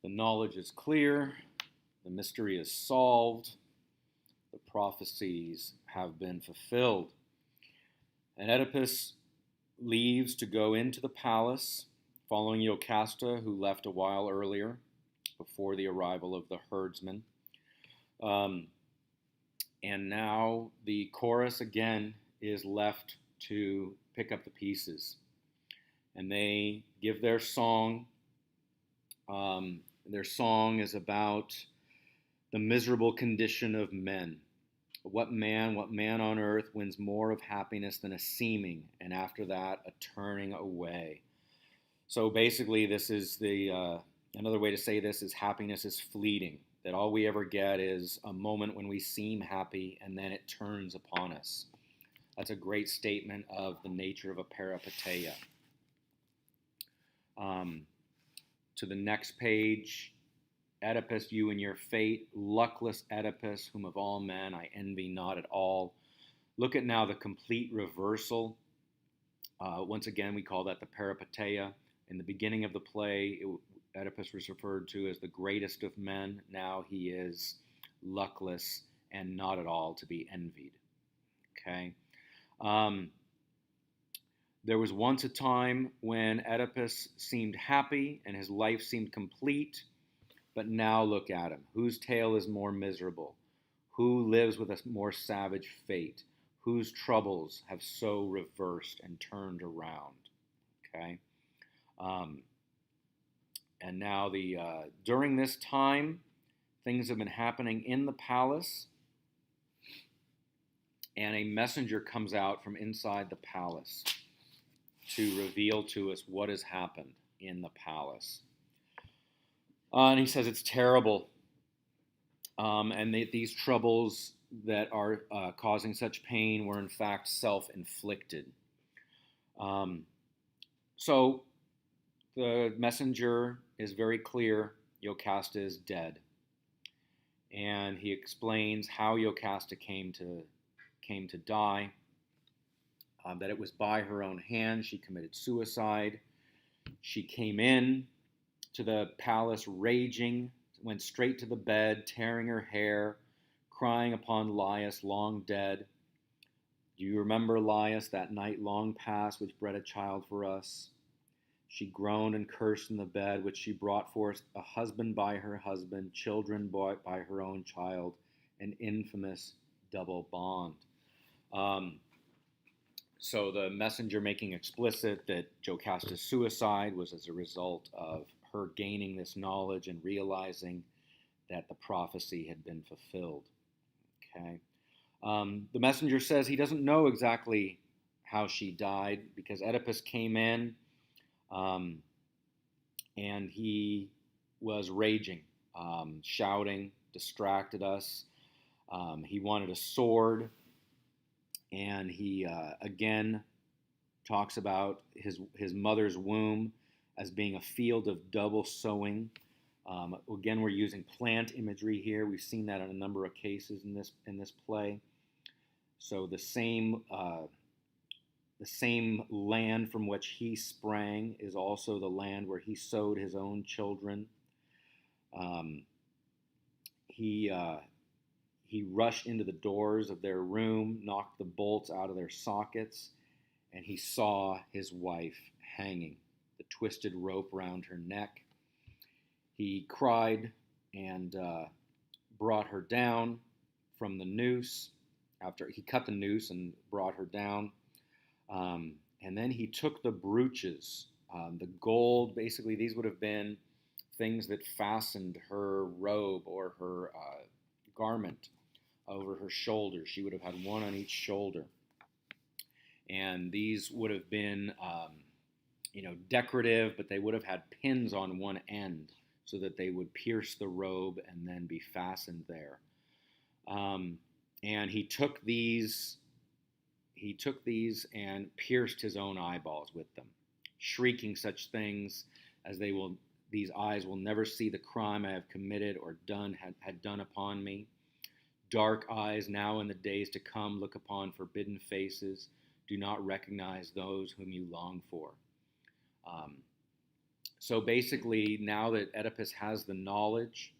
The knowledge is clear, the mystery is solved, the prophecies have been fulfilled. And Oedipus leaves to go into the palace, following Jocasta, who left a while earlier, before the arrival of the herdsman. Um, and now the chorus again is left to pick up the pieces. And they give their song. Their song is about the miserable condition of men. What man on earth wins more of happiness than a seeming, and after that, a turning away? So basically, this is another way to say this is happiness is fleeting. That all we ever get is a moment when we seem happy, and then it turns upon us. That's a great statement of the nature of a peripeteia. To the next page, Oedipus, you and your fate, luckless Oedipus, whom of all men I envy not at all. Look at now the complete reversal. Once again, we call that the peripeteia. In the beginning of the play, Oedipus was referred to as the greatest of men. Now he is luckless and not at all to be envied. Okay. There was once a time when Oedipus seemed happy and his life seemed complete, but now look at him. Whose tale is more miserable? Who lives with a more savage fate? Whose troubles have so reversed and turned around? Okay. And now during this time, things have been happening in the palace, and a messenger comes out from inside the palace to reveal to us what has happened in the palace. And he says it's terrible. And these troubles that are causing such pain were in fact self-inflicted. So the messenger is very clear. Jocasta is dead. And he explains how Jocasta came to die. That it was by her own hand. She committed suicide. She came in to the palace raging, went straight to the bed, tearing her hair, crying upon Laius, long dead. Do you remember, Laius, that night long past which bred a child for us? She groaned and cursed in the bed, which she brought forth a husband by her husband, children by her own child, an infamous double bond. So the messenger making explicit that Jocasta's suicide was as a result of her gaining this knowledge and realizing that the prophecy had been fulfilled. Okay. The messenger says he doesn't know exactly how she died because Oedipus came in and he was raging, shouting, distracted us. He wanted a sword. And he again talks about his mother's womb as being a field of double sowing. Again, we're using plant imagery here. We've seen that in a number of cases in this play. So the same land from which he sprang is also the land where he sowed his own children. He rushed into the doors of their room, knocked the bolts out of their sockets, and he saw his wife hanging, the twisted rope around her neck. He cried and brought her down from the noose. After he cut the noose and brought her down. And then he took the brooches, the gold. Basically, these would have been things that fastened her robe or her garment over her shoulders. She would have had one on each shoulder. And these would have been, decorative, but they would have had pins on one end so that they would pierce the robe and then be fastened there. And he took these and pierced his own eyeballs with them, shrieking such things as these eyes will never see the crime I have committed or had done upon me. Dark eyes now in the days to come look upon forbidden faces, do not recognize those whom you long for. So basically, now that Oedipus has the knowledge,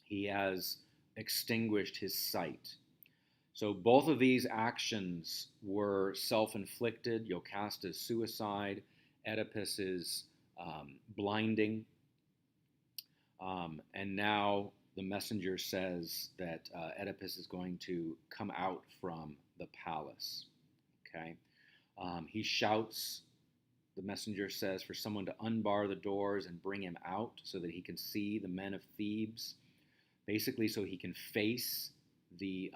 he has extinguished his sight. So both of these actions were self-inflicted. Yocasta's suicide, Oedipus's blinding, and now the messenger says that Oedipus is going to come out from the palace. Okay, he shouts. The messenger says for someone to unbar the doors and bring him out so that he can see the men of Thebes, basically so he can face the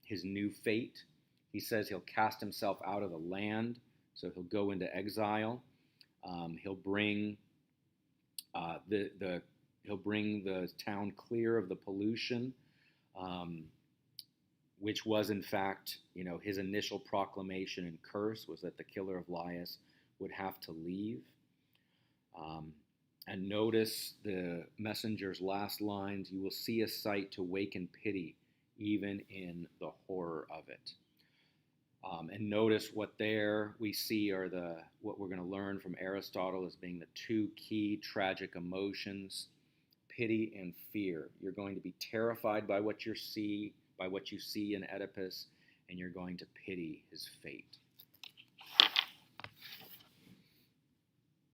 his new fate. He says he'll cast himself out of the land, so he'll go into exile. He'll bring the he'll bring the town clear of the pollution, um, which was in fact, his initial proclamation and curse was that the killer of Laius would have to leave. Um, and notice the messenger's last lines: "You will see a sight to waken pity, even in the horror of it." And notice what there we see are what we're going to learn from Aristotle as being the two key tragic emotions: pity and fear. You're going to be terrified by what you see in Oedipus, and you're going to pity his fate.